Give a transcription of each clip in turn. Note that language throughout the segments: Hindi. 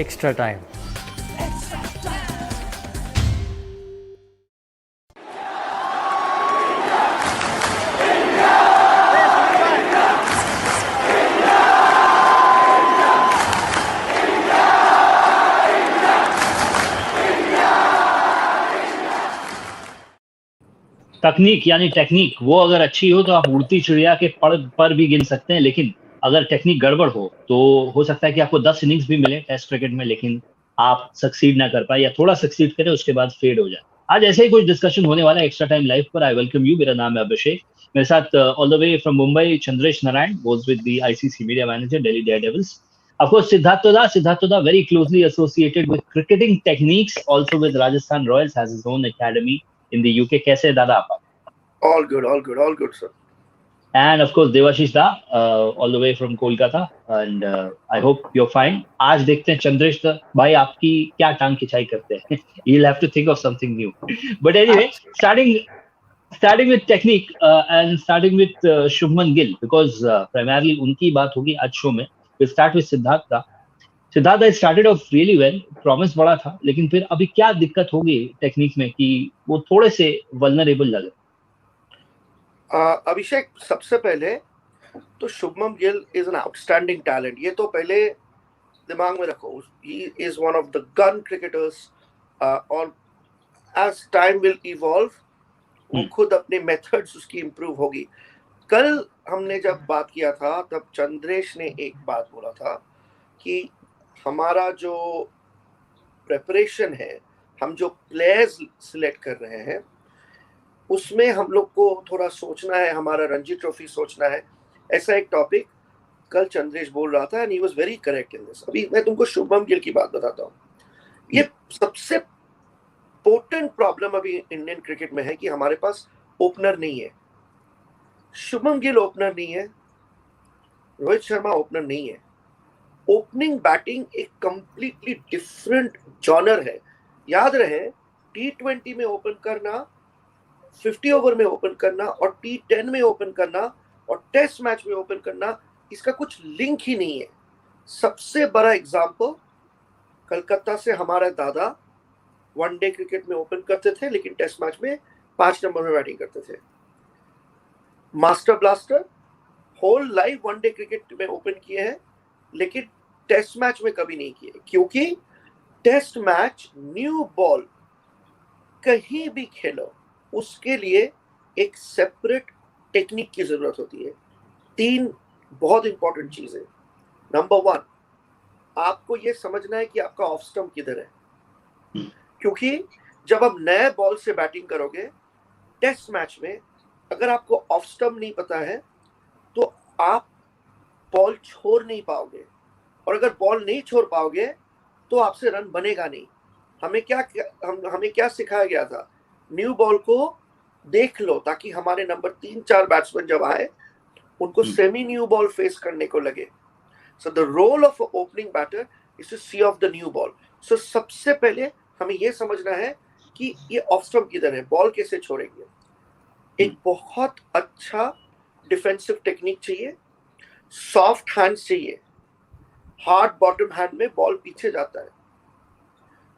Extra time. तकनीक यानी टेक्निक वो अगर अच्छी हो तो आप उड़ती चिड़िया के पर भी गिन सकते हैं, लेकिन अगर टेक्निक गड़बड़ हो तो हो सकता है कि आपको 10 इनिंग्स भी मिले टेस्ट क्रिकेट में, लेकिन आप सक्सीड ना कर पाए या थोड़ा सक्सीड करें उसके बाद फेड हो जाए। आज ऐसे ही कुछ डिस्कशन होने वाला है एक्स्ट्रा टाइम लाइव पर। I welcome you. मेरा नाम है अभिषेक। मेरे साथ all the way from Mumbai Chandresh Narayan, was with the ICC media manager Delhi Daredevils. Of course, Siddharth Toda very closely associated with cricketing techniques, also with Rajasthan Royals, has his own academy in the UK. कैसे दादा आप? All good, sir. And of course, Devashish Da, all the way from Kolkata, and I hope you're fine. आज देखते हैं चंद्रेश दा भाई आपकी क्या टांग खिंचाई करते हैं. You'll have to think of something new. But anyway, starting with technique and starting with Shubman Gill, because primarily उनकी बात होगी आज शो में. We'll start with Siddharth Da. Siddharth दा started off really well, promise बड़ा था, लेकिन फिर अभी क्या दिक्कत होगी टेक्निक में कि वो थोड़े से वल्नरेबल लगे? अभिषेक, सबसे पहले तो Shubman Gill is an outstanding talent, ये तो पहले दिमाग में रखो. He is one of the gun cricketers, और एज टाइम विल इवॉल्व वो खुद अपने मेथड्स उसकी इंप्रूव होगी. कल हमने जब बात किया था तब चंद्रेश ने एक बात बोला था कि हमारा जो प्रेपरेशन है, हम जो प्लेयर्स सिलेक्ट कर रहे हैं उसमें हम लोग को थोड़ा सोचना है, हमारा रणजी ट्रॉफी सोचना है. ऐसा एक टॉपिक कल चंद्रेश बोल रहा था, and he was very correct in this. अभी मैं तुमको शुभमन गिल की बात बताता हूँ. ये सबसे पोटेंट प्रॉब्लम अभी इंडियन क्रिकेट में है कि हमारे पास ओपनर नहीं है. शुभमन गिल ओपनर नहीं है, रोहित शर्मा ओपनर नहीं है. ओपनिंग बैटिंग एक कंप्लीटली डिफरेंट जॉनर है. याद रहे, T20 में ओपन करना, 50 ओवर में ओपन करना और T10 में ओपन करना और टेस्ट मैच में ओपन करना, इसका कुछ लिंक ही नहीं है. सबसे बड़ा एग्जांपल, कलकत्ता से हमारा दादा वनडे क्रिकेट में ओपन करते थे लेकिन टेस्ट मैच में 5 नंबर में बैटिंग करते थे. Master blaster whole life one day cricket में ओपन किए हैं लेकिन टेस्ट मैच में कभी नहीं किए, क्योंकि टेस्ट मैच न्यू बॉल कहीं भी खेलो उसके लिए एक सेपरेट टेक्निक की जरूरत होती है. 3 बहुत इंपॉर्टेंट चीजें. नंबर 1, आपको ये समझना है कि आपका ऑफ स्टंप किधर है, क्योंकि जब आप नए बॉल से बैटिंग करोगे टेस्ट मैच में, अगर आपको ऑफ स्टंप नहीं पता है तो आप बॉल छोड़ नहीं पाओगे, और अगर बॉल नहीं छोड़ पाओगे तो आपसे रन बनेगा नहीं. हमें क्या सिखाया गया था? न्यू बॉल को देख लो ताकि हमारे नंबर 3-4 बैट्समैन जब आए उनको सेमी न्यू बॉल फेस करने को लगे. So the role of opening batter is to see off the new ball. So सबसे पहले हमें यह समझना है कि ये ऑफ स्टंप किधर है, बॉल कैसे छोड़ेंगे. एक बहुत अच्छा डिफेंसिव टेक्निक चाहिए, सॉफ्ट हैंड चाहिए. हार्ड बॉटम हैंड में बॉल पीछे जाता है,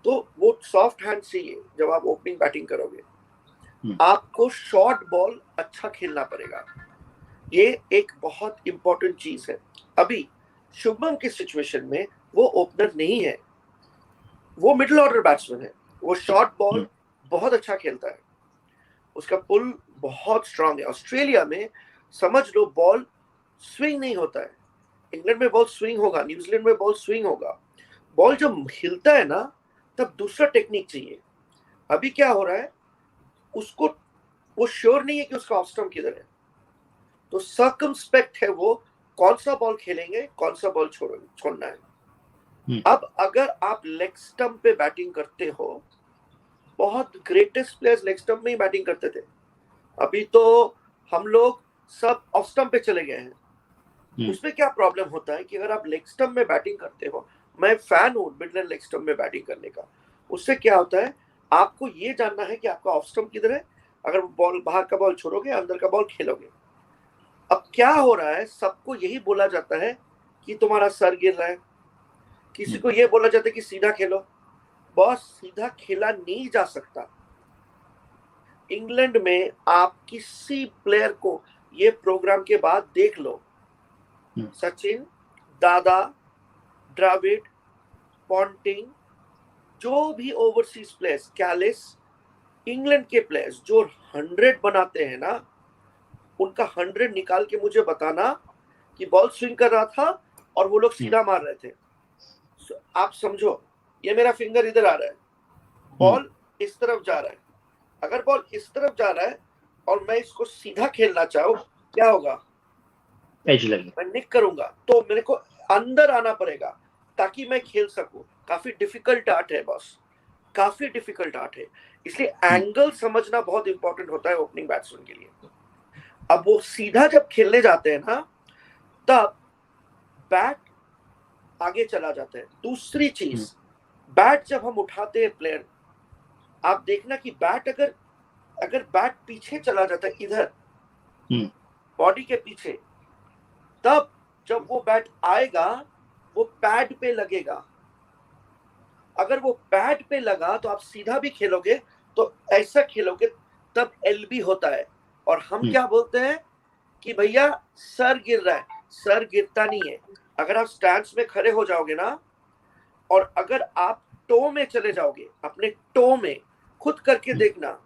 तो वो सॉफ्ट हैंड चाहिए. जब आप ओपनिंग बैटिंग करोगे आपको शॉर्ट बॉल अच्छा खेलना पड़ेगा. ये एक बहुत इंपॉर्टेंट चीज है. अभी शुभमन की सिचुएशन में वो ओपनर नहीं है, वो मिडिल ऑर्डर बैट्समैन है. वो शॉर्ट बॉल बहुत अच्छा खेलता है, उसका पुल बहुत स्ट्रांग है. ऑस्ट्रेलिया में समझ लो बॉल स्विंग नहीं होता है. इंग्लैंड में बॉल स्विंग होगा, न्यूजीलैंड में बॉल स्विंग होगा. बॉल जब हिलता है ना तब दूसरा टेक्निक चाहिए. अभी क्या हो रहा है, उसको वो श्योर नहीं है कि उसका ऑफ स्टंप किधर है, तो सर्कमस्पेक्ट है वो, कौन सा बॉल खेलेंगे, कौन सा बॉल छोड़ना है. अब अगर आप लेग स्टंप पे बैटिंग करते हो, बहुत ग्रेटेस्ट प्लेयर्स लेग स्टंप में ही बैटिंग करते थे. अभी तो हम लोग सब ऑफ स्टंप पे चले गए हैं. उसमें क्या प्रॉब्लम होता है कि अगर आप लेग स्टंप में बैटिंग करते हो, मैं फैन हूं मिडल लेग स्टंप में बैटिंग करने का, उससे क्या होता है, आपको ये जानना है कि आपका ऑफ स्टंप किधर है. अगर बॉल बाहर का बॉल छोड़ोगे, अंदर का बॉल खेलोगे. अब क्या हो रहा है, सबको यही बोला जाता है कि तुम्हारा सर गिर रहा है, किसी को ये बोला जाता है कि सीधा खेलो, बॉस सीधा खेला नहीं जा सकता। इंग्लैंड में आप किसी प्लेयर को ये प्रोग्राम के बाद देख लो, सचिन, दादा, द्रविड़, पॉन्टिंग, जो भी ओवरसीज प्लेयर्स, कैलिस, इंग्लैंड के प्लेयर्स जो 100 बनाते हैं ना, उनका 100 निकाल के मुझे बताना कि बॉल स्विंग कर रहा था और वो लोग सीधा मार रहे थे। आप समझो, ये मेरा फिंगर इधर आ रहा है, बॉल इस तरफ जा रहा है, अगर बॉल इस तरफ जा रहा है और मैं इसको सीधा खेलना चाहूँ, क्या होगा? एज लगेगा, मैं निक करूंगा, तो मेरे को अंदर आना पड़ेगा ताकि मैं खेल सकूं। काफी डिफिकल्ट आर्ट है बॉस, काफी डिफिकल्ट आर्ट है, इसलिए एंगल समझना बहुत इंपॉर्टेंट होता है ओपनिंग बैट्समैन के लिए। अब वो सीधा जब खेलने जाते हैं ना, तब बैट आगे चला जाता है। दूसरी चीज, बैट जब हम उठाते हैं प्लेयर, आप देखना कि बैट अगर बैट पीछे चला जाता है, इधर बॉडी के पीछे, तब जब वो बैट आएगा वो पैड पे लगेगा। अगर वो पैड पे लगा तो आप सीधा भी खेलोगे, तो ऐसा खेलोगे तब एलबी होता है। और हम क्या बोलते हैं कि भैया सर गिर रहा है, सर गिरता नहीं है। अगर आप स्टैंड्स में खड़े हो जाओगे ना, और अगर आप टो में चले जाओगे, अपने टो में खुद करके देखना,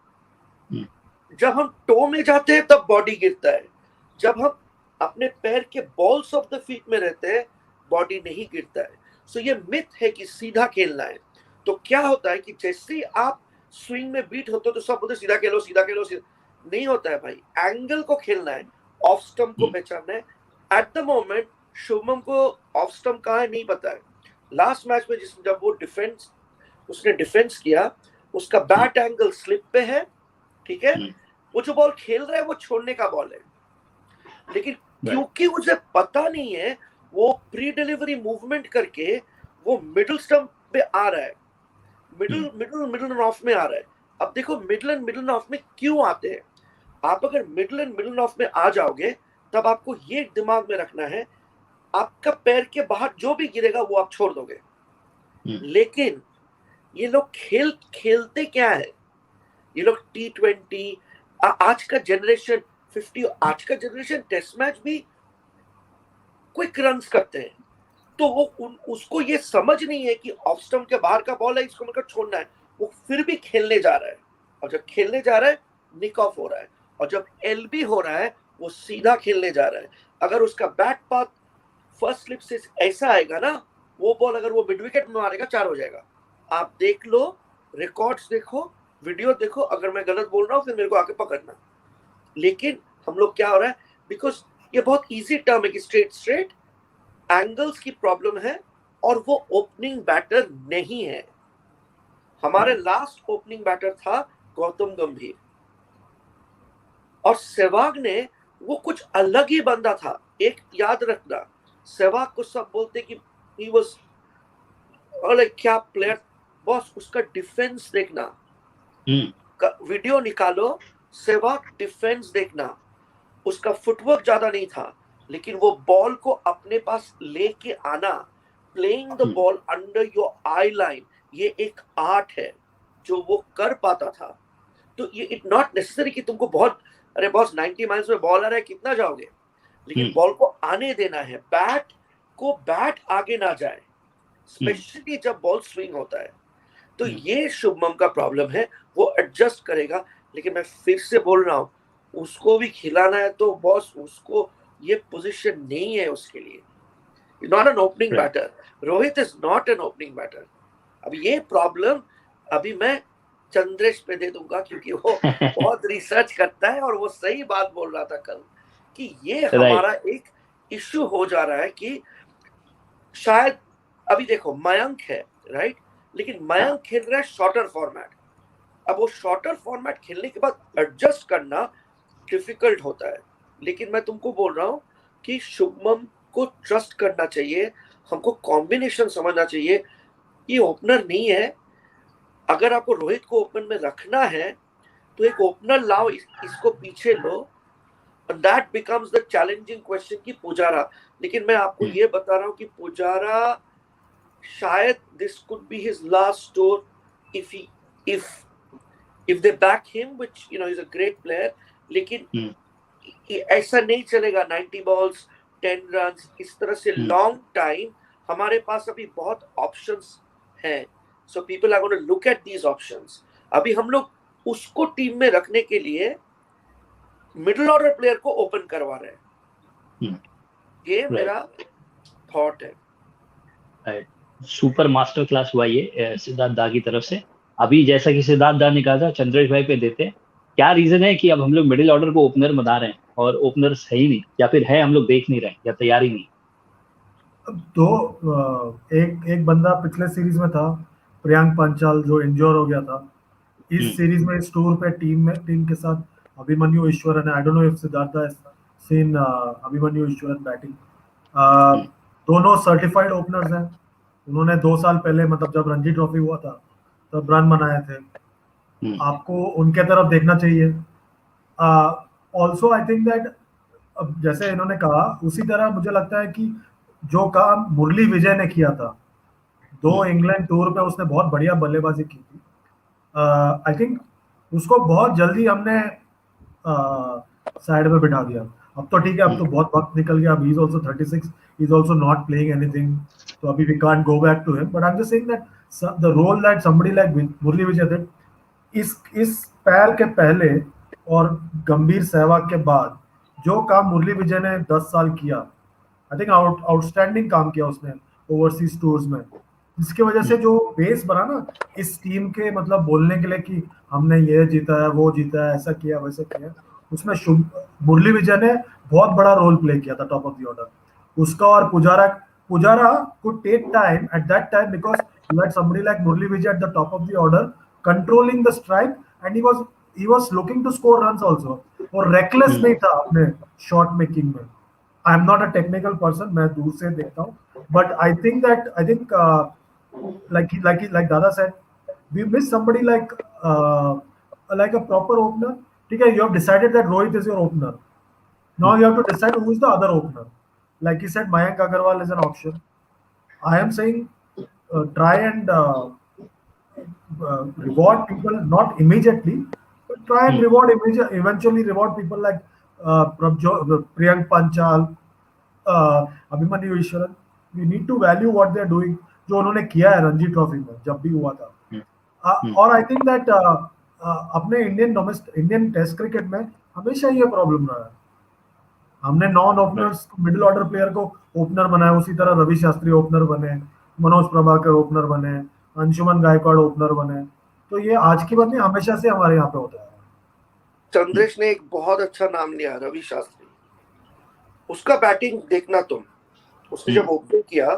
जब हम टो में जाते हैं तब बॉडी गिरता है, जब हम अपने पैर के बॉल्स ऑफ द फीट में रहते हैं बॉडी नहीं गिरता है। सो ये मिथ है कि सीधा खेलना है। तो क्या होता है कि जैसे ही आप स्विंग में बीट होते हो तो सब बोलते सीधा खेलो, सीधा खेलो, नहीं होता है भाई। एंगल को खेलना है, ऑफ स्टंप को पहचानना है। एट द मोमेंट शुभमन को ऑफ स्टंप कहाँ है नहीं पता है। लास्ट मैच में जब वो उसने डिफेंस किया, उसका बैट एंगल स्लिप पे है, ठीक है, वो जो बॉल खेल रहा है वो छोड़ने का बॉल है, लेकिन क्योंकि उसे पता नहीं है, वो प्री डिलीवरी मूवमेंट करके वो मिडिल स्टंप पे आ रहा है, मिडिल ऑफ में आ रहा है। अब देखो मिडिल ऑफ में क्यों आते हैं। आप अगर मिडिल ऑफ में आ जाओगे, तब आपको ये दिमाग में रखना है, आपका पैर के बाहर जो भी गिरेगा वो आप छोड़ दोगे। लेकिन ये लोग खेलते क्या है, ये लोग T20, आज का जनरेशन 50, आज का जनरेशन टेस्ट मैच भी क्विक रन्स करते हैं। तो वो उसको ये समझ नहीं है कि ऑफ स्टंप के बाहर का बॉल है, इसको मतलब छोड़ना है। वो फिर भी खेलने जा रहा है, और जब खेलने जा रहा है निक ऑफ हो रहा है, और जब एलबी हो रहा है वो सीधा खेलने जा रहा है। अगर उसका बैट पाथ फर्स्ट स्लिप से ऐसा आएगा ना, वो बॉल अगर वो मिड विकेट में मारेगा 4 हो जाएगा। आप देख लो, रिकॉर्ड्स देखो, वीडियो देखो, अगर मैं गलत बोल रहा हूँ फिर मेरे को आके पकड़ना। लेकिन हम लोग क्या हो रहा है, बिकॉज ये बहुत इजी टर्म है कि स्ट्रेट एंगल्स की प्रॉब्लम है, और वो ओपनिंग बैटर नहीं है। हमारे लास्ट ओपनिंग बैटर था गौतम गंभीर, और सहवाग ने वो कुछ अलग ही बंदा था। एक याद रखना, सहवाग को सब बोलते कि ही वाज क्या प्लेयर, बॉस उसका डिफेंस देखना, वीडियो निकालो, सहवाग डिफेंस देखना, उसका फुटवर्क ज्यादा नहीं था, लेकिन वो बॉल को अपने पास लेके आना, playing the ball under your I line, ये एक आर्ट है जो वो कर पाता था। तो ये इट नॉट नेसेसरी कि तुमको बहुत, अरे बॉस 90 माइल्स में बॉल आ रहा है कितना जाओगे, लेकिन बॉल को आने देना है, बैट आगे ना जाए, स्पेशली जब बॉल स्विंग होता है। तो ये शुभमन का प्रॉब्लम है, वो एडजस्ट करेगा। लेकिन मैं फिर से बोल रहा हूँ, उसको भी खिलाना है तो बॉस उसको ये पोजीशन नहीं है उसके लिए। Not an opening batter, Rohit is not an opening batter. अब ये प्रॉब्लम अभी मैं चंद्रेश पे दे दूंगा, क्योंकि वो बहुत रिसर्च करता है, और वो सही बात बोल रहा था कल कि ये हमारा एक इश्यू हो जा रहा है कि शायद अभी देखो मयंक है, राइट, लेकिन मयंक खेल रहा है शॉर्टर फॉर्मेट। अब वो शॉर्टर फॉर्मेट खेलने के बाद एडजस्ट करना डिफिकल्ट होता है। लेकिन मैं तुमको बोल रहा हूं कि शुभमन को ट्रस्ट करना चाहिए, हमको कॉम्बिनेशन समझना चाहिए। ये ओपनर नहीं है, अगर आपको रोहित को ओपन में रखना है तो एक ओपनर लाओ, इसको पीछे लो, that becomes the challenging question कि पुजारा। लेकिन मैं आपको ये बता रहा हूं कि पुजारा शायद this could be his last tour if he if they back him, which you know he's a great player, लेकिन ऐसा नहीं चलेगा 90 balls 10 runs इस तरह से long time. हमारे पास अभी बहुत options हैं, so people are going to look at these options. अभी हम लोग उसको टीम में रखने के लिए मिडिल ऑर्डर प्लेयर को ओपन करवा रहे हैं. ये मेरा थॉट है. सुपर मास्टर क्लास हुआ ये सिद्धार्थ दा की तरफ से. अभी जैसा कि सिद्धार्थ दा ने कहा था, चंद्रेश भाई पे देते हैं, क्या रीजन है कि अब हम लोग मिडिल ऑर्डर को ओपनर बना रहे हैं और ओपनर्स है ही नहीं, या फिर है हम लोग देख नहीं रहे या तैयार ही नहीं? तो एक बंदा पिछले सीरीज में था, प्रियांक पंचाल, जो इंजोर हो गया था. इस सीरीज में इस टूर पे टीम के साथ अभिमन्यु ईश्वरन है. I don't know if Siddharth has seen Abhimanyu Eswaran batting. दोनों सर्टिफाइड ओपनर्स हैं. उन्होंने 2 साल पहले, मतलब जब रणजी ट्रॉफी हुआ था तब रन बनाए थे. आपको उनके तरफ देखना चाहिए. ऑल्सो आई थिंक दैट जैसे इन्होंने कहा उसी तरह मुझे लगता है कि जो काम मुरली विजय ने किया था 2 इंग्लैंड टूर पे, उसने बहुत बढ़िया बल्लेबाजी की थी. आई थिंक उसको बहुत जल्दी हमने साइड में बिठा दिया. अब तो ठीक है, अब तो बहुत वक्त निकल गया. अब he is also 36, he is also not playing anything, तो अभी we can't go back to him. But I am just saying that the role that somebody like Murali Vijay did, इस पैर के पहले और गंभीर सहवाग के बाद जो काम मुरली विजय ने 10 साल किया, आई थिंक आउटस्टैंडिंग काम किया उसने ओवरसीज टूर्स में. जिसकी वजह से जो बेस बना ना इस टीम के, मतलब बोलने के लिए कि हमने ये जीता है, वो जीता है, ऐसा किया, वैसा किया, उसमें मुरली विजय ने बहुत बड़ा रोल प्ले किया था टॉप ऑफ द ऑर्डर. उसका और Pujara could take time at that time because you had somebody like Murali Vijay at the top of the order controlling the strike, and he was looking to score runs also. और reckless नहीं था अपने shot making में. I am not a technical person, मैं दूर से देखता हूँ, but I think like Dada said, we miss somebody like a proper opener. ठीक है, you have decided that Rohit is your opener. Now you have to decide who is the other opener. Like he said, Mayank Agarwal is an option. I am saying try and reward people, not immediately, but try and eventually reward people like Priyank Panchal, Abhimanyu Ishwaran. We need to value what they are doing. जो उन्होंने किया है रणजी ट्रॉफी में जब भी हुआ था. और आई थिंक दैट अपने इंडियन टेस्ट क्रिकेट में हमेशा ये प्रॉब्लम रहा है. हमने non openers middle order player को ओपनर बनाया, उसी तरह रवि शास्त्री ओपनर बने, मनोज प्रभाकर ओपनर बने, अंशुमन गायकवाड़ ओपनर बने. तो ये आज की बात नहीं, हमेशा से हमारे यहाँ पे होता है. चंद्रेश ने एक बहुत अच्छा नाम लिया, रवि शास्त्री. उसका बैटिंग देखना तुम, उसने जब ओपनिंग किया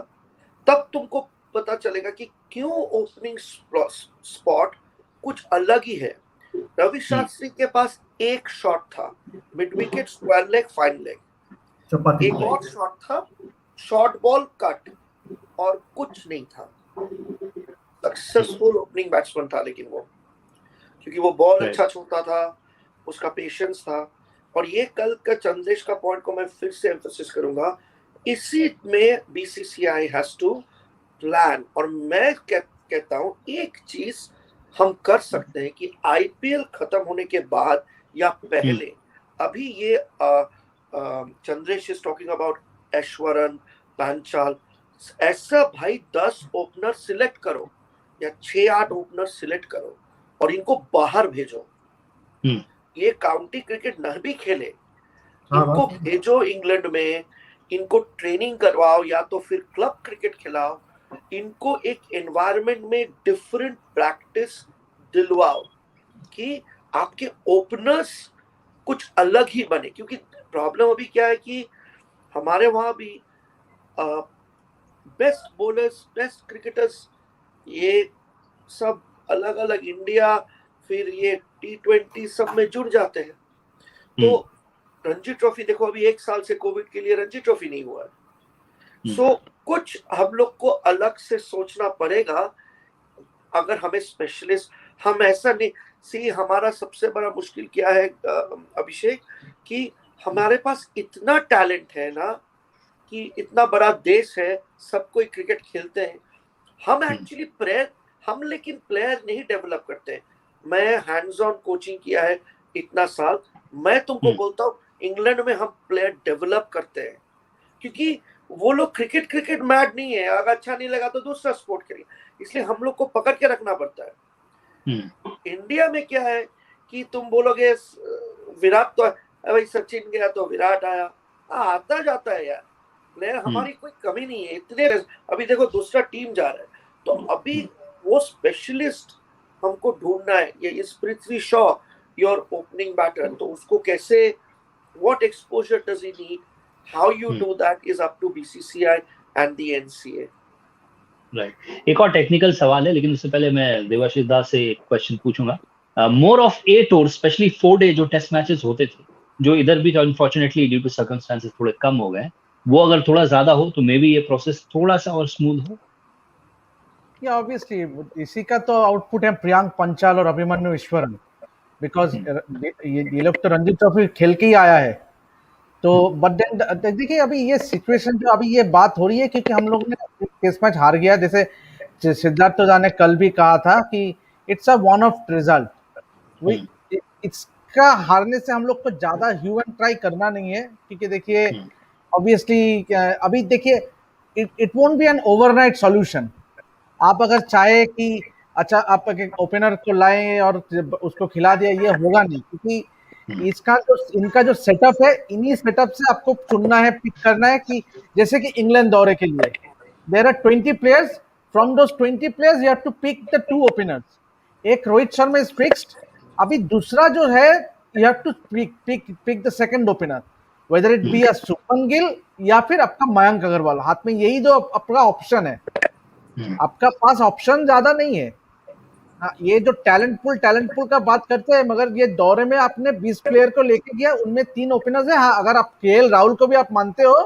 तब तुमको पता चलेगा कि क्यों ओपनिंग स्पॉट कुछ अलग ही है. रवि शास्त्री के पास एक शॉट था, mid wicket, square leg, fine leg. एक और शॉट था, शॉर्ट बॉल, कट, और कुछ नहीं था. सक्सेसफुल ओपनिंग बैट्समैन था, लेकिन वो क्योंकि वो बॉल अच्छा छोड़ता था, उसका पेशेंस था. और ये कल का चंद्रेश का पॉइंट को मैं फिर से एम्फसिस करूंगा, इसी में बीसीसीआई हैज टू प्लान. और मैं कहता हूं एक चीज हम कर सकते हैं कि आईपीएल खत्म होने के बाद या पहले, अभी ये Chandresh is talking about Easwaran, Panchal, ऐसा भाई 10 ओपनर सिलेक्ट करो या 6-8 ओपनर सिलेक्ट करो और इनको बाहर भेजो. ये काउंटी क्रिकेट न भी खेले, इनको भेजो इंग्लैंड में, इनको ट्रेनिंग करवाओ या तो फिर क्लब क्रिकेट खिलाओ, इनको एक एनवायरनमेंट में डिफरेंट प्रैक्टिस दिलवाओ कि आपके ओपनर्स कुछ अलग ही बने. क्योंकि प्रॉब्लम अभी क्या है कि हमारे वहां भी बेस्ट बॉलर्स, बेस्ट क्रिकेटर्स, ये सब अलग अलग, इंडिया, फिर ये T20 सब में जुड़ जाते हैं. तो रणजी ट्रॉफी देखो, अभी 1 साल से कोविड के लिए रणजी ट्रॉफी नहीं हुआ है. सो कुछ हम लोग को अलग से सोचना पड़ेगा. अगर हमें स्पेशलिस्ट, हम ऐसा नहीं सी, हमारा सबसे बड़ा मुश्किल क्या है अभिषेक, कि हमारे पास इतना टैलेंट है ना, कि इतना बड़ा देश है, सब कोई क्रिकेट खेलते हैं, हम एक्चुअली प्लेयर, हम लेकिन प्लेयर नहीं डेवलप करते। मैं हैंड्स ऑन कोचिंग किया है इतना साल, मैं तुमको बोलता हूँ इंग्लैंड में हम प्लेयर डेवलप करते हैं, क्योंकि वो लोग क्रिकेट मैड नहीं है, अगर अच्छा नहीं लगा तो दूसरा स्पोर्ट करिए, इसलिए हम लोग को पकड़ के रखना पड़ता है। इंडिया में क्या है कि तुम बोलोगे विराट तो भाई, सचिन गया तो विराट आया, आता जाता है यार प्लेयर, हमारी कोई कमी नहीं है इतने। अभी देखो दूसरा टीम जा रहा है, तो अभी वो स्पेशलिस्ट हमको ढूंढना है। ये इस Prithvi Shaw your opening batter, तो उसको कैसे, what exposure does he need, how you do that is up to BCCI and the NCA. Right. एक और टेक्निकल सवाल है, लेकिन उससे पहले मैं देवाशीष दास से एक क्वेश्चन पूछूंगा। मोर ऑफ 8 और स्पेशली 4 डे जो टेस्ट मैचेस होते थे, जो इधर भी अनफॉर्चुनेटली ड्यू टू सर्कमस्टेंसेस थोड़े कम हो गए, वो अगर थोड़ा ज्यादा हो तो मे बी ये प्रोसेस थोड़ा सा और स्मूथ हो। या ऑब्वियसली इसी का तो आउटपुट है प्रियांक पंचाल और अभिमन्यु ईश्वरन, बिकॉज ये लोग तो रणजी ट्रॉफी खेल के ही आया है। तो बट देन देखिए अभी ये सिचुएशन जो अभी ये बात हो रही है, क्योंकि हम लोग ने टेस्ट मैच हार गया, जैसे सिद्धार्थ तोजा ने कल भी कहा था कि it's a one of result, इसका हारने से हम लोग को ज्यादा ह्यू एंड ट्राई करना नहीं है, क्योंकि देखिए ऑब्वियसली अभी देखिए it won't be an overnight solution. आप अगर चाहे कि अच्छा आप एक ओपनर को लाएं और उसको खिला दिया, ये होगा नहीं, क्योंकि इनका जो सेटअप है, इन्हीं सेटअप से आपको चुनना है, पिक करना है कि जैसे कि इंग्लैंड दौरे के लिए there are 20 players, from those 20 players you have to pick the 2 openers. एक रोहित शर्मा इज फिक्स्ड, अभी दूसरा जो है you have to pick the second opener, whether it be a Shubman Gill या फिर आपका मयंक अग्रवाल। हाथ में यही दो आपका ऑप्शन है, आपका पास ऑप्शन ज्यादा नहीं है। ये जो टैलेंट पुल का बात करते हैं, मगर ये दौरे में आपने 20 प्लेयर को लेके गया, उनमें 3 ओपनर्स है। हाँ, अगर आप केएल राहुल को भी आप मानते हो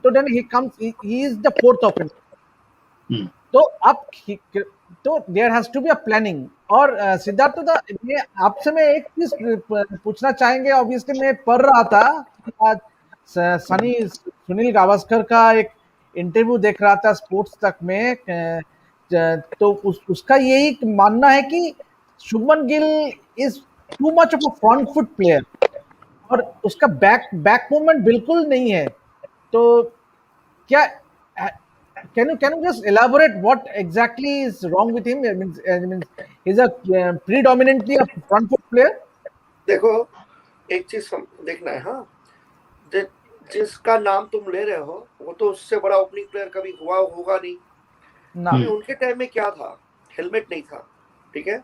तो then he is the 4th opener. तो आप तो there has to be a planning. और सिद्धार्थ दा, ये आपसे मैं एक चीज पूछना चाहेंगे। ऑब्वियसली मैं पढ़ रहा था आज सुनील गावस्कर का एक इंटरव्यू देख रहा था स्पोर्ट्स तक में, तो उसका यही मानना है कि Shubman Gill is too much of a front foot player और उसका बैक मूवमेंट बिल्कुल नहीं है। तो क्या can you just elaborate what exactly is wrong with him? I mean he's a predominantly a front foot player. देखो एक चीज देखना है, हाँ, जिसका नाम तुम ले रहे हो वो तो उससे बड़ा ओपनिंग प्लेयर कभी हुआ होगा नहीं ना। उनके टाइम में क्या था, हेलमेट नहीं था, ठीक है,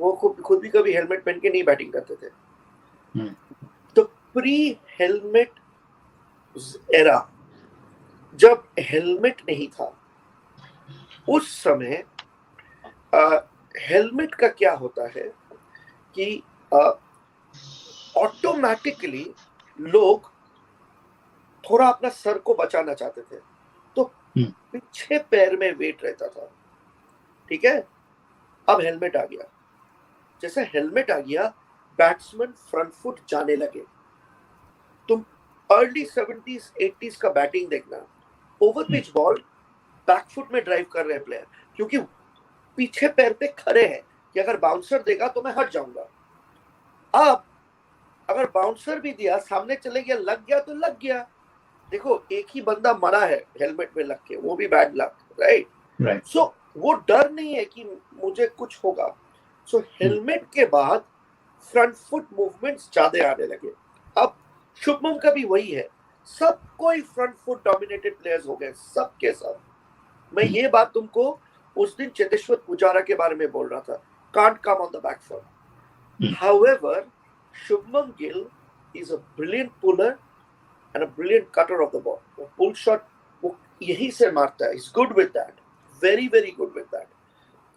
वो खुद भी कभी हेलमेट पहन के नहीं बैटिंग करते थे। तो प्री हेलमेट एरा, जब हेलमेट नहीं था, उस समय हेलमेट का क्या होता है कि ऑटोमेटिकली लोग थोड़ा अपना सर को बचाना चाहते थे, तो पीछे पैर में वेट रहता था, ठीक है। अब हेलमेट आ गया, जैसे हेलमेट आ गया बैट्समैन फ्रंट फुट जाने लगे। तुम अर्ली 70s 80s का बैटिंग देखना, over pitch ball back foot में ड्राइव कर रहे हैं प्लेयर, क्योंकि पीछे पैर पे खड़े हैं कि अगर बाउंसर देगा तो मैं हट जाऊंगा। अब अगर बाउंसर भी दिया, सामने चले गया, लग गया तो लग गया। देखो एक ही बंदा मरा है हेलमेट में लग के, वो भी बैड लक, राइट। सो वो डर नहीं है कि मुझे कुछ होगा। सो हेलमेट के बाद फ्रंट फुट मूवमेंट्स ज्यादा आने लगे। अब शुभमन का भी वही है, सब कोई फ्रंट फुट डोमिनेटेड प्लेयर्स हो गए, सब के सब। मैं ये बात तुमको उस दिन चेतेश्वर पुजारा के बारे में बोल रहा था, can't come on the back foot. However Shubman Gill is a brilliant puller and a brilliant cutter of the ball. Pull shot वो यही से मारता है, is good with that, very very good with that.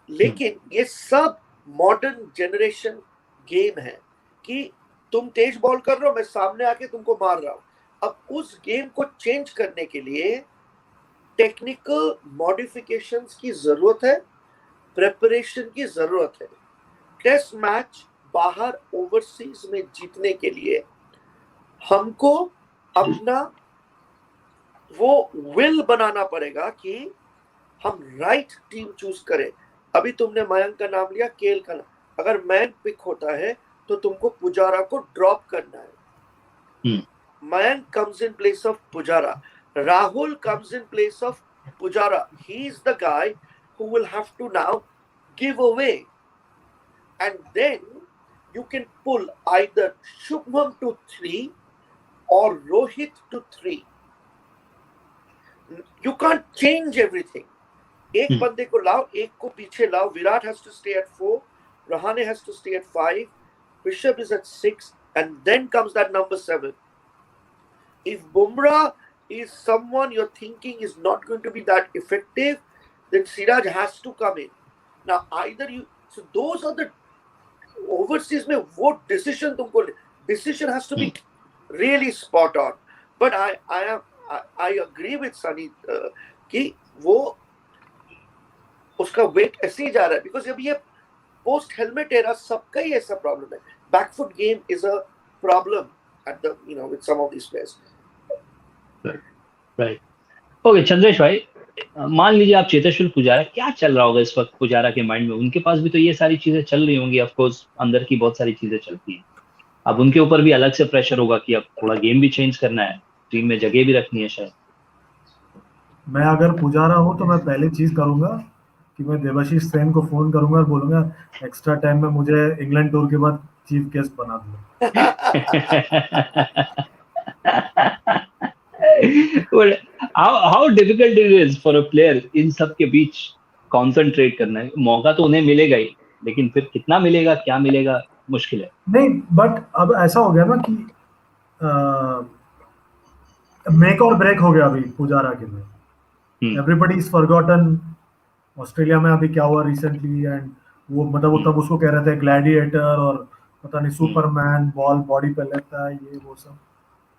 लेकिन ये सब मॉडर्न जनरेशन गेम है कि तुम तेज बॉल कर रहे हो, मैं सामने आके तुमको मार रहा हूं। अब उस गेम को चेंज करने के लिए टेक्निकल मॉडिफिकेशंस की जरूरत है, प्रेपरेशन की जरूरत है। टेस्ट मैच बाहर ओवरसीज में जीतने के लिए हमको अपना वो विल बनाना पड़ेगा कि हम राइट टीम चूज करें। अभी तुमने मयंक का नाम लिया, केएल का नाम, अगर मयंक पिक होता है तो तुमको पुजारा को ड्रॉप करना है। Mayank comes in place of Pujara. Rahul comes in place of Pujara. He is the guy who will have to now give away. And then you can pull either Shubham to 3 or Rohit to 3. You can't change everything. एक बंदे को लाओ, एक को पीछे लाओ. Virat has to stay at 4. Rahane has to stay at 5. Rishabh is at 6. And then comes that number 7. If Bumrah is someone you're thinking is not going to be that effective, then Siraj has to come in. Now either you, so those are the overseas में वो decision तुमको, decision has to be really spot on. But I agree with Sunny कि वो उसका weight ऐसे ही जा रहा है, because अभी ये post helmet era सबका ही ऐसा problem है. Back foot game is a problem at the, you know, with some of these players. Right. Okay, Chandresh भाई, मान लीजिए आप चेतेश्वर पुजारा, क्या चल रहा होगा इस वक्त पुजारा के माइंड में? उनके पास भी तो ये सारी चीजें चल रही होंगी, ऑफ कोर्स अंदर की बहुत सारी चीजें चलती हैं। अब उनके ऊपर भी अलग से प्रेशर होगा कि अब थोड़ा गेम भी चेंज करना है, टीम में जगह भी रखनी है शायद। मैं अगर पुजारा हूं तो मैं पहली चीज करूंगा कि मैं देवाशीष सेन को फोन करूंगा और बोलूंगा एक्स्ट्रा टाइम में मुझे इंग्लैंड टूर के बाद चीफ गेस्ट बना दो। But how difficult it is for a player इन सब के बीच कंसंट्रेट करना है? मौका तो उन्हें मिलेगा ही, लेकिन फिर कितना मिलेगा, क्या मिलेगा, मुश्किल है। नहीं, बट अब ऐसा हो गया ना कि मेक और ब्रेक हो गया अभी पुजारा के लिए। एवरीबॉडी इज फॉरगॉटन ऑस्ट्रेलिया में अभी क्या हुआ रिसेंटली, एंड वो मतलब वो तब उसको कह रहे थे ग्लैडिएटर और पता नहीं सुपरमैन, बॉल बॉडी पे लेता है, ये वो सब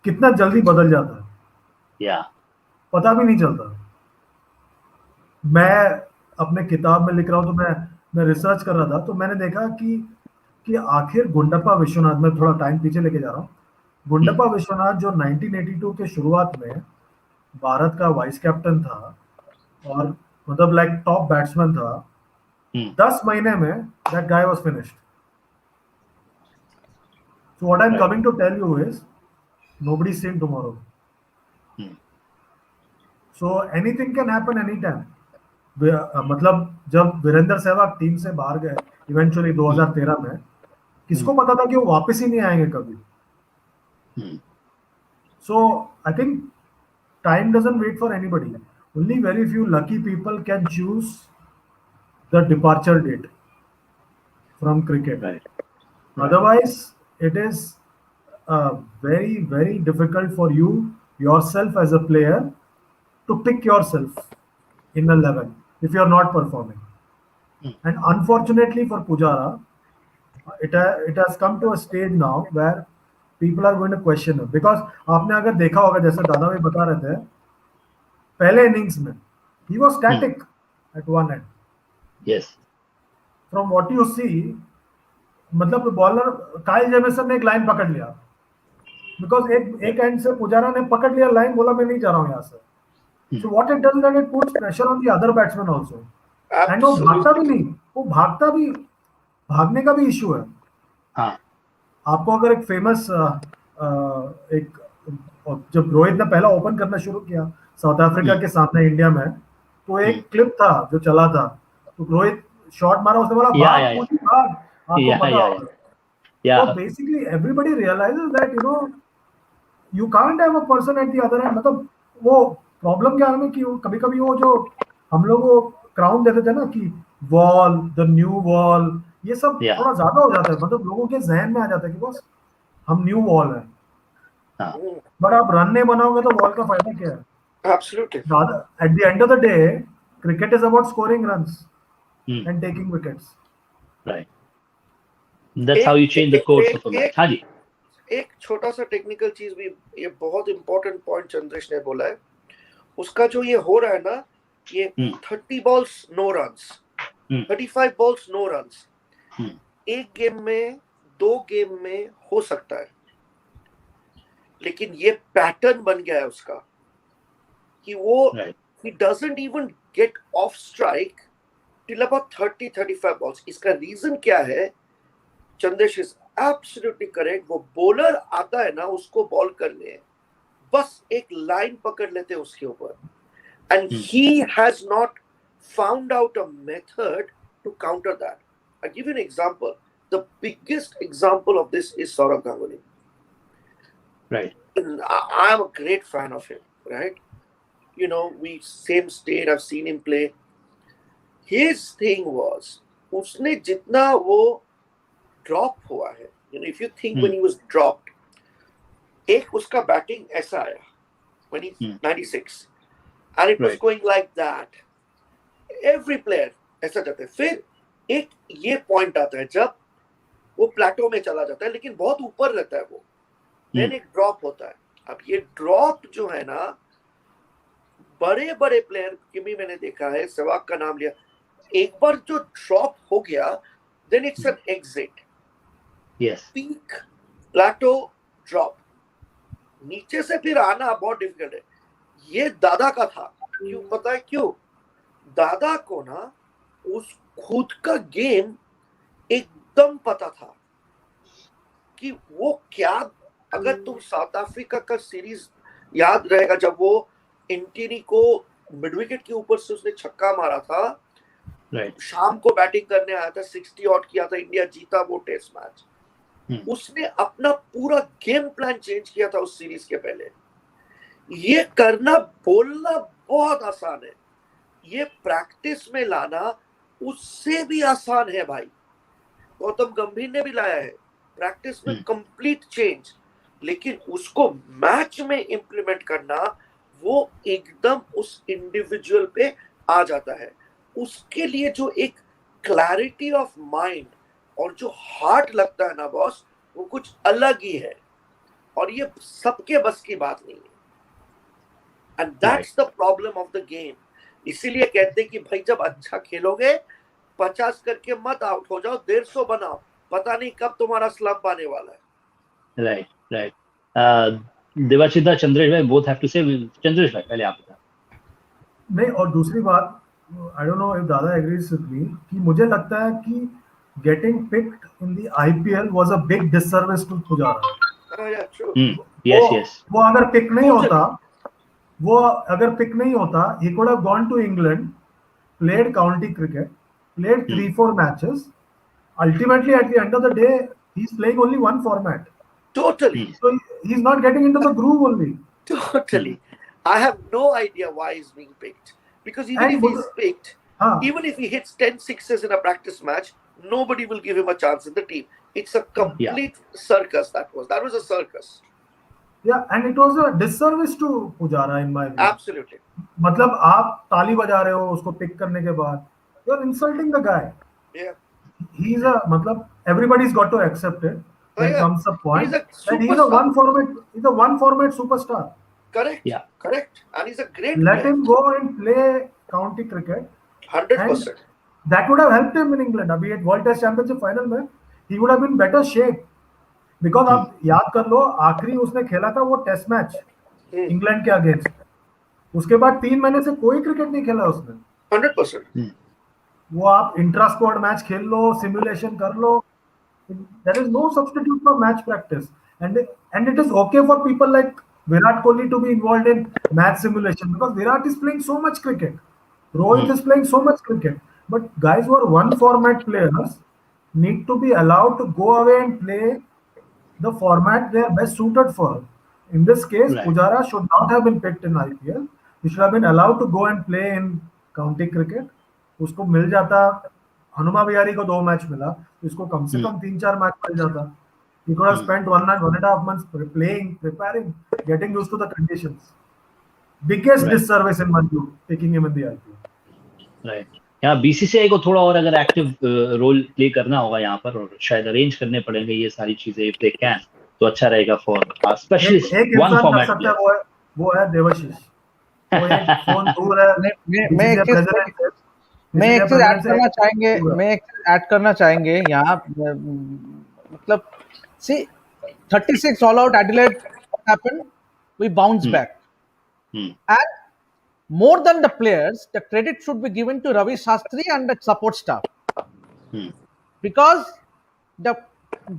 कितना जल्दी बदल जाता है, पता भी नहीं चलता। मैं अपने किताब में लिख रहा हूँ तो मैं रिसर्च कर रहा था, तो मैंने देखा कि आखिर गुंडप्पा विश्वनाथ, में थोड़ा टाइम पीछे लेके जा रहा हूँ, गुंडप्पा विश्वनाथ जो 1982 के शुरुआत में भारत का वाइस कैप्टन था और मतलब लाइक टॉप बैट्समैन था, 10 महीने में that guy was finished. So what I am coming to tell you is nobody is seeing tomorrow, so anything can happen any time. मतलब जब वीरेंद्र सहवाग टीम से बाहर गए इवेंचुअली 2013 में, किसको पता था कि वो वापस ही नहीं आएंगे कभी? So I think time doesn't wait for anybody. Only very few lucky people can choose the departure date from cricket. Right. Otherwise, it is very, very difficult for you yourself as a player to pick yourself in 11 if you are not performing. And unfortunately for Pujara, it has come to a stage now where people are going to question him, because आपने अगर देखा होगा, जैसे दादा भाई बता रहे थे, पहले इनिंग्स में he was static at one end. Yes. From what you see, मतलब बॉलर काइल जेमिसन ने एक लाइन पकड़ लिया, बिकॉज एक एंड से पुजारा ने पकड़ लिया लाइन, बोला मैं नहीं जा रहा हूँ यहाँ से। So what it does that it puts pressure on the other batsman also. And वो भागता भी नहीं, वो भागने का भी इशू है। हाँ। आपको अगर एक फेमस एक जब रोहित ने पहला ओपन करना शुरू किया साउथ अफ्रीका के सामने इंडिया में, तो एक क्लिप था जो चला था, तो रोहित शॉट मारा, उसने बोला भाग, आपको पता होगा। So basically everybody realizes that you can't have a person at the other end। मतलब वो प्रॉब्लम क्या है कि कभी-कभी वो जो हम लोग वो क्राउन देते थे ना कि वॉल, द न्यू वॉल, ये सब थोड़ा ज्यादा हो जाता है, मतलब लोगों के जहन में आ जाता है कि बस हम न्यू वॉल है। बट आप रन नहीं बनाओगे तो वॉल का फायदा क्या है? Absolutely. At the end of the day, cricket is about scoring runs and taking wickets. Right. That's how you change the course of a match. हाँ जी। एक छोटा सा टेक्निकल चीज भी, ये बहुत इंपॉर्टेंट पॉइंट चंद्रेश ने बोला है, उसका जो ये हो रहा है ना, ये 30 balls no runs, 35 balls no runs, एक गेम में, 2 गेम में हो सकता है, लेकिन ये पैटर्न बन गया है उसका कि वो he doesn't even get off strike till about 30-35 balls. इसका रीजन क्या है? Chandesh is absolutely correct. वो बॉलर आता है ना, उसको बॉल करने बस एक लाइन पकड़ लेते हैं उसके ऊपर, and he has not found out a method to counter that. I'll give you an example. The biggest example of this is Saurav Ganguly. Right. I'm a great fan of him, right? You know, we same state, I've seen him play. His thing was, उसने जितना वो drop हुआ है, you know, if you think when he was dropped, एक उसका batting ऐसा आया when he's 96, and it was going like that. Every player ऐसा जाता है. फिर एक ये point आता है जब वो प्लेटो में चला जाता है, लेकिन बहुत ऊपर रहता है वो. Then एक ड्रॉप होता है. अब ये ड्रॉप जो है ना, बड़े बड़े प्लेयर की भी मैंने देखा है, सहवाग का नाम लिया, एक बार जो ड्रॉप हो गया, then it's an exit. Yes. Peak, plateau, drop. नीचे से फिर आना बहुत डिफिकल्ट है. ये दादा का था. क्यों पता है क्यों? दादा को ना उस खुद का गेम एकदम पता था कि वो क्या. अगर तुम साउथ अफ्रीका का सीरीज याद रहेगा, जब वो इंटिनी को मिड विकेट के ऊपर से उसने छक्का मारा था, शाम को बैटिंग करने आया था, 60 आउट किया था, इंडिया जीता वो टेस्ट मैच. उसने अपना पूरा गेम प्लान चेंज किया था उस सीरीज के पहले. ये करना, बोलना बहुत आसान है, ये प्रैक्टिस में लाना उससे भी आसान है भाई. गौतम गंभीर ने भी लाया है प्रैक्टिस में कंप्लीट चेंज, लेकिन उसको मैच में इंप्लीमेंट करना वो एकदम उस इंडिविजुअल पे आ जाता है. उसके लिए जो एक क्लैरिटी ऑफ माइंड और जो हार्ट लगता है ना बॉस, वो कुछ अलग ही है, और ये सबके बस की बात नहीं है. And that's the problem of the game. इसीलिए कहते हैं कि भाई जब अच्छा खेलोगे 50 करके मत आउट हो जाओ, 150 बनाओ, पता नहीं कब तुम्हारा स्लंप आने वाला है. राइट. देवाशिता, चंद्रेश भाई, बोथ हैव टू से. चंद्रेश भाई पहले आप बता. नहीं, और दूसरी बात, आई डोंट नो इफ दादा एग्रीज विद मी, कि मुझे लगता है कि getting picked in the IPL was a big disservice to Pujara. Yeah, true. Yes. वो अगर पिक नहीं होता, he could have gone to England, played county cricket, played 3-4 matches. Ultimately, at the end of the day, he's playing only one format. Totally. So he's not getting into the groove only. Totally. I have no idea why he's being picked. Because even if he's picked, even if he hits 10 sixes in a practice match, nobody will give him a chance in the team. It's a complete circus. That was a circus. Yeah, and it was a disservice to Pujara in my view. Absolutely. मतलब आप ताली बजा रहे हो उसको पिक करने के बाद, you're insulting the guy. Yeah. He's a, मतलब everybody's got to accept it. There comes a point that he's a one format superstar. Correct. Yeah. Correct. And he's a great Let player. him go and play county cricket. 100%. That would have helped him in England. अभी एक World Test Championship final में he would have been better shape. Because आप याद कर लो, आखिरी उसने खेला था वो टेस्ट मैच इंग्लैंड के अगेंस्ट. उसके बाद 3 महीने से कोई क्रिकेट नहीं खेला उसने. 100%. वो आप इंट्रा स्क्वाड मैच खेल लो, सिमुलेशन कर लो. There is no substitute for match practice, and it is okay for people like Virat Kohli to be involved in match simulation because Virat is playing so much cricket. Rohit is playing so much cricket. But guys who are one format players need to be allowed to go away and play the format they are best suited for. In this case, Pujara should not have been picked in IPL. He should have been allowed to go and play in county cricket. उसको मिल जाता, हनुमा विहारी को 2 मैच मिला, इसको कम से कम 3-4 मैच मिल जाता. He could have spent 1.5 months playing, preparing, getting used to the conditions. Biggest disservice in my view, picking him in the IPL. Right. यहाँ बीसीसीआई को थोड़ा और अगर एक्टिव रोल प्ले करना होगा यहाँ पर, और शायद अरेंज करने पड़ेंगे ये सारी चीजें if they can, तो अच्छा रहेगा फॉर स्पेशलिस्ट वन फॉर्मेट. वो है देवाशीष. वो एक फोन दूर है. मैं एक चीज ऐड करना चाहेंगे यहाँ, मतलब see 36 all out Adelaide, what happened? We bounced back. And more than the players, the credit should be given to Ravi Shastri and the support staff. Because the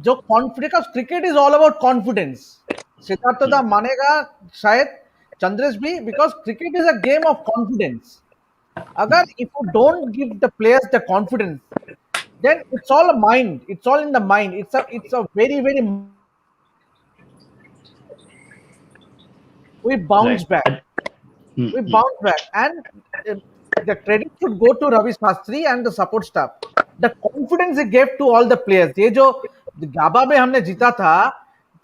जो confidence, cricket is all about confidence. Siddharth दा मानेगा शायद, चंद्रेश भी, because cricket is a game of confidence. अगर if you don't give the players the confidence, then it's all a mind. It's all in the mind. It's a very we bounce back. We bounce back, and the credit should go to Ravi Shastri and the support staff. The confidence he gave to all the players. ये जो गाबा में हमने जीता था,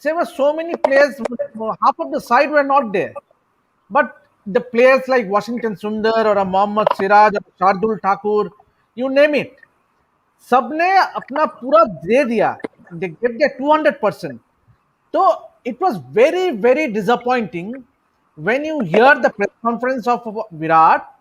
there were so many players. Half of the side were not there, but the players like Washington Sundar or Mohammad Siraj or Shardul Thakur, you name it, सबने अपना पूरा दे दिया. They gave their 200%. So it was very disappointing when you hear the press conference of Virat.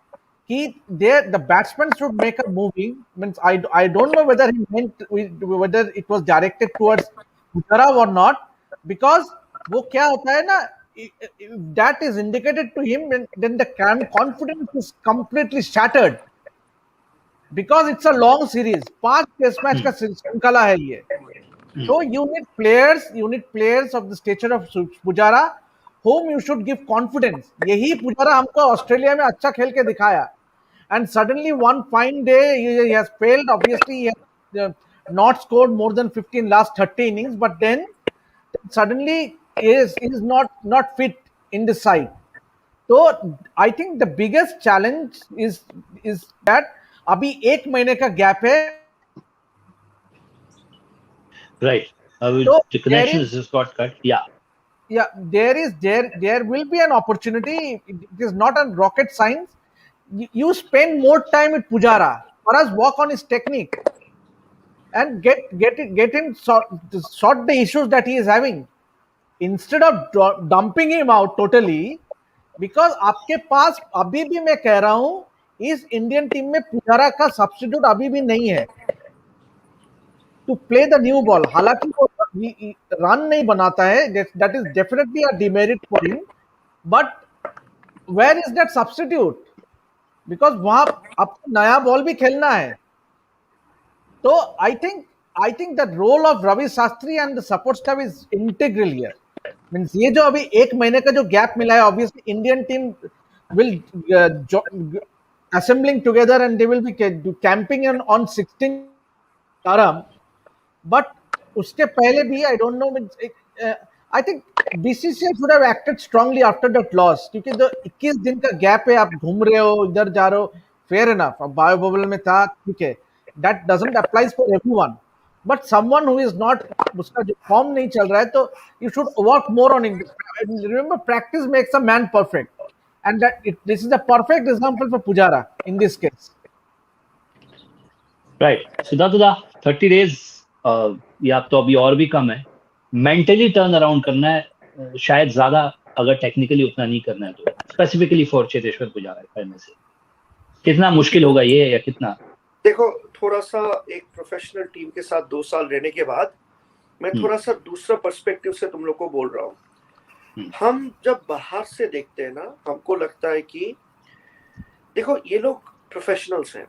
The batsman should make a moving. Means I don't know whether he meant, whether it was directed towards Pujara or not, because वो क्या होता है ना, that is indicated to him, then the confidence is completely shattered. Because it's a long series, 5 test match का श्रृंखला है ये. So you need players of the stature of Pujara, whom you should give confidence. यही पुजारा हमको ऑस्ट्रेलिया में अच्छा खेल के दिखाया, and suddenly one fine day he has failed. Obviously he has not scored more than 15 last 30 innings, but then suddenly he is not fit in the side. So I think the biggest challenge is that अभी 1 महीने का गैप है. Right. So the connection has just got cut. Yeah. There will be an opportunity. It is not a rocket science. You spend more time with Pujara. For us, work on his technique and get him sort the issues that he is having, instead of dumping him out totally. Because आपके पास अभी भी, मैं कह रहा हूँ, इस इंडियन टीम में पुजारा का सब्स्टिट्यूट अभी भी नहीं है to play the new ball. हालांकि वो रन नहीं बनाता है, that is definitely a demerit for him, but where is that substitute? Because वहां आपको नया बॉल भी खेलना है. तो I think that role of Ravi Shastri and the support staff is integral here. Means ये जो अभी 1 महीने का जो गैप मिला है, obviously Indian team will assembling together and they will be camping on 16 Taram. But उसके पहले भी I don't know, I think BCCI should have acted strongly after that loss, क्योंकि जो 21 दिन का गैप है, आप घूम रहे हो, इधर जा रहे हो, fair enough. अब बायो बबल में था, ठीक है, that doesn't applies for everyone, but someone who is not, उसका जो फॉर्म नहीं चल रहा है, तो you should work more on it. Remember, practice makes a man perfect, and this is the perfect example for Pujara in this case. Right. Siddhartha, 30 days या तो अभी और भी कम है. मेंटली टर्न अराउंड करना है, शायद ज्यादा, अगर टेक्निकली उतना नहीं करना है तो, स्पेसिफिकली फॉर चेतेश्वर पुजारा करने से कितना मुश्किल होगा ये, या कितना? देखो, थोड़ा सा एक प्रोफेशनल टीम के साथ 2 साल रहने के बाद मैं थोड़ा सा दूसरा पर्सपेक्टिव से तुम लोग को बोल रहा हूँ. हम जब बाहर से देखते हैं ना, हमको लगता है कि देखो ये लोग प्रोफेशनल्स हैं.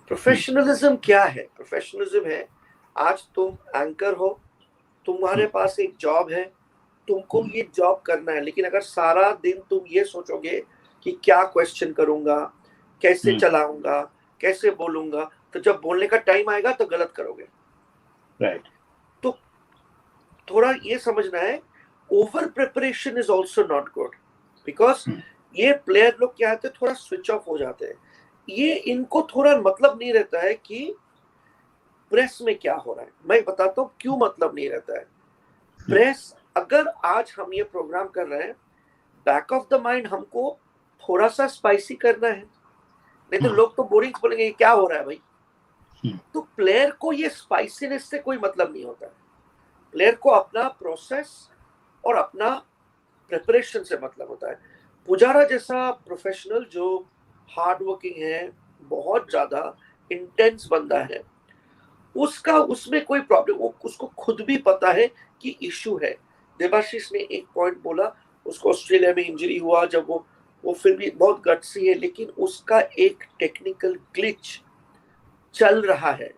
प्रोफेशनलिज्म क्या है? प्रोफेशनलिज्म है, आज तुम एंकर हो, तुम्हारे पास एक जॉब है, तुमको ये जॉब करना है, लेकिन अगर सारा दिन तुम ये सोचोगे कि क्या क्वेश्चन करूंगा, कैसे चलाऊंगा, कैसे बोलूंगा, तो जब बोलने का टाइम आएगा तो गलत करोगे. राइट. तो थोड़ा ये समझना है, over preparation is also not good, because ये प्लेयर लोग क्या होते हैं, थोड़ा स्विच ऑफ हो जाते हैं. ये इनको थोड़ा मतलब नहीं रहता है कि प्रेस में क्या हो रहा है. मैं बताता हूँ क्यों मतलब नहीं रहता है. प्रेस, अगर आज हम ये प्रोग्राम कर रहे हैं, बैक ऑफ द माइंड हमको थोड़ा सा स्पाइसी करना है, नहीं तो लोग तो बोरिंग बोलेंगे क्या हो रहा है भाई. तो प्लेयर को ये स्पाइसीनेस से कोई मतलब नहीं होता है. प्लेयर को अपना प्रोसेस और अपना प्रिपरेशन से मतलब होता है. पुजारा जैसा प्रोफेशनल जो हार्ड वर्किंग है, बहुत ज्यादा इंटेंस बंदा है, उसका उसमें कोई प्रॉब्लम, उसको खुद भी पता है कि इशू है. देवाशीष ने एक पॉइंट बोला, उसको ऑस्ट्रेलिया में इंजरी हुआ, जब वो वो फिर भी बहुत गट्सी है, लेकिन उसका एक टेक्निकल ग्लिच चल रहा है।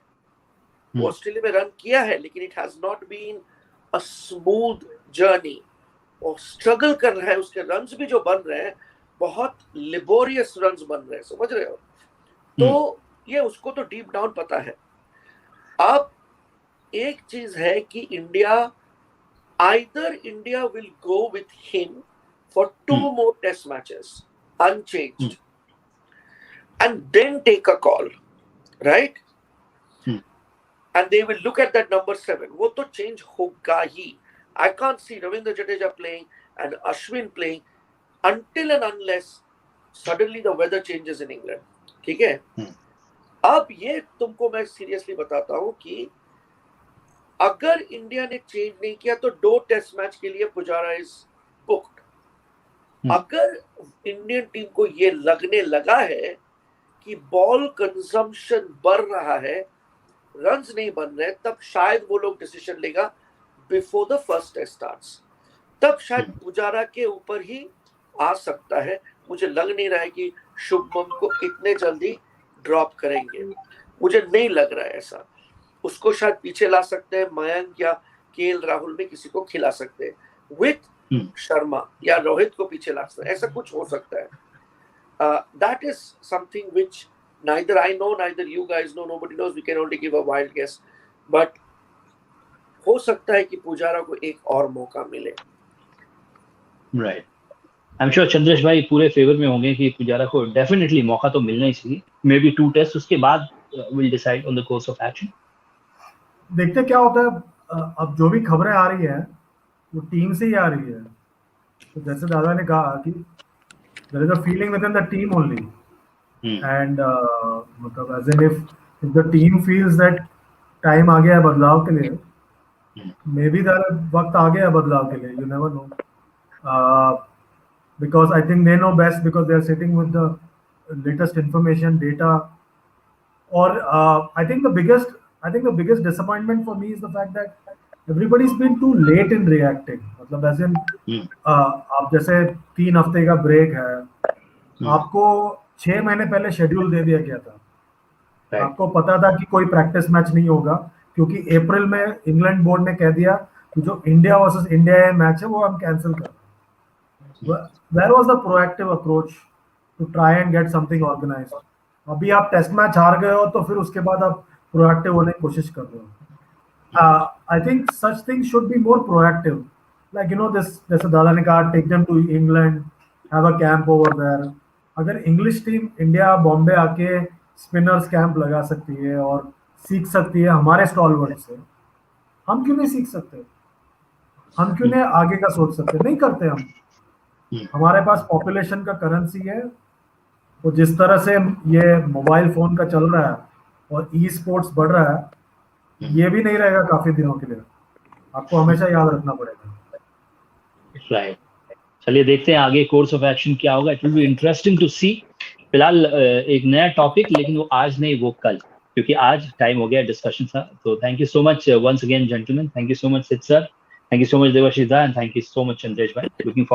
वो ऑस्ट्रेलिया में रन किया है, लेकिन it has not been a smooth journey. और स्ट्रगल कर रहा है, उसके रन्स भी जो बन रहे हैं बहुत लिबोरियस रन्स बन रहे हैं, समझ रहे हो? तो ये उसको तो डीप डाउन पता है। अब एक चीज है कि India will go with him for 2 more test matches unchanged and then take a call, right? And they will look at that number 7. वो तो change होगा ही. I can't see Ravindra Jadeja playing and Ashwin playing until and unless suddenly the weather changes in England. ठीक है? अब ये तुमको मैं सीरियसली बताता हूँ कि अगर इंडिया ने चेंज नहीं किया तो 2 टेस्ट मैच के लिए पुजारा इज बुक्ड। अगर इंडियन टीम को ये लगने लगा है कि बॉल कंजम्पशन बढ़ रहा है, रन्स नहीं बन रहे, तब शायद वो लोग डिसीजन लेगा before the first test starts. तब शायद पुजारा के ऊपर ही आ सकता है। मुझे लग नहीं रहा है कि शुभमन को इतने जल्दी ड्रॉप करेंगे, मुझे नहीं लग रहा है ऐसा। उसको शायद पीछे ला सकते हैं, मयंक या केएल राहुल में किसी को खिला सकते हैं विथ शर्मा, या रोहित को पीछे ला सकते हैं, ऐसा कुछ हो सकता है। That is something which neither I know, neither you guys know, nobody knows, we can only give a wild guess, but हो सकता है कि पुजारा को एक और मौका मिले। Right, I am sure Chandresh भाई पूरे फेवर में होंगे कि पुजारा को डेफिनेटली मौका तो मिलना ही चाहिए। मे बी 2 टेस्ट, उसके बाद will decide on the course of action. देखते क्या होता है। अब जो भी खबरें आ रही है वो टीम से ही आ रही है। तो जैसे दादा ने कहा कि there is a feeling within the team only, and मतलब as and if the team feels that time आ गया है बदलाव के लिए, मे बी वक्त आ गया है बदलाव के लिए, you never know, because I think they know best, because they are sitting with the latest information, data. और I think the biggest disappointment for me is the fact that everybody's been too late in reacting. मतलब as in आप जैसे 3 हफ्ते का ब्रेक है, आपको 6 महीने पहले शेड्यूल दे दिया गया था। आपको पता था कि कोई प्रैक्टिस मैच नहीं होगा, क्योंकि अप्रैल में इंग्लैंड बोर्ड ने कह दिया कि जो इंडिया वर्सेस इंडिया मैच है वो हम कैंसिल कर रहे हैं। There was the proactive approach to try and get something organized. अभी आप टेस्ट मैच हार गए हो तो फिर उसके बाद आप प्रोएक्टिव होने की कोशिश कर रहे हो। I think such things should be more proactive, like you know this, जैसे दादा ने कहा, take them to England, have a camp over there. अगर इंग्लिश टीम इंडिया बॉम्बे आके स्पिनर्स कैंप लगा सकती है और सीख सकती है हमारे स्टॉलवर्ड से, हम क्यों नहीं सीख सकते? हम क्यों नहीं आगे का सोच सकते? नहीं करते हम। हमारे पास पॉपुलेशन का करेंसी है, तो जिस तरह से ये मोबाइल फोन का चल रहा है और ई स्पोर्ट्स बढ़ रहा है, ये भी नहीं रहेगा काफी दिनों के लिए, आपको हमेशा याद रखना पड़ेगा। राइट, चलिए देखते हैं आगे कोर्स ऑफ एक्शन क्या होगा। It will be interesting to see. फिलहाल एक नया टॉपिक, लेकिन वो आज नहीं, वो कल, क्योंकि आज टाइम हो गया डिस्कशन का। तो thank you so much once again gentleman, thank you so much Siddh sir, thank you so much Debashish da, and thank you so much Chandresh भाई। Looking forward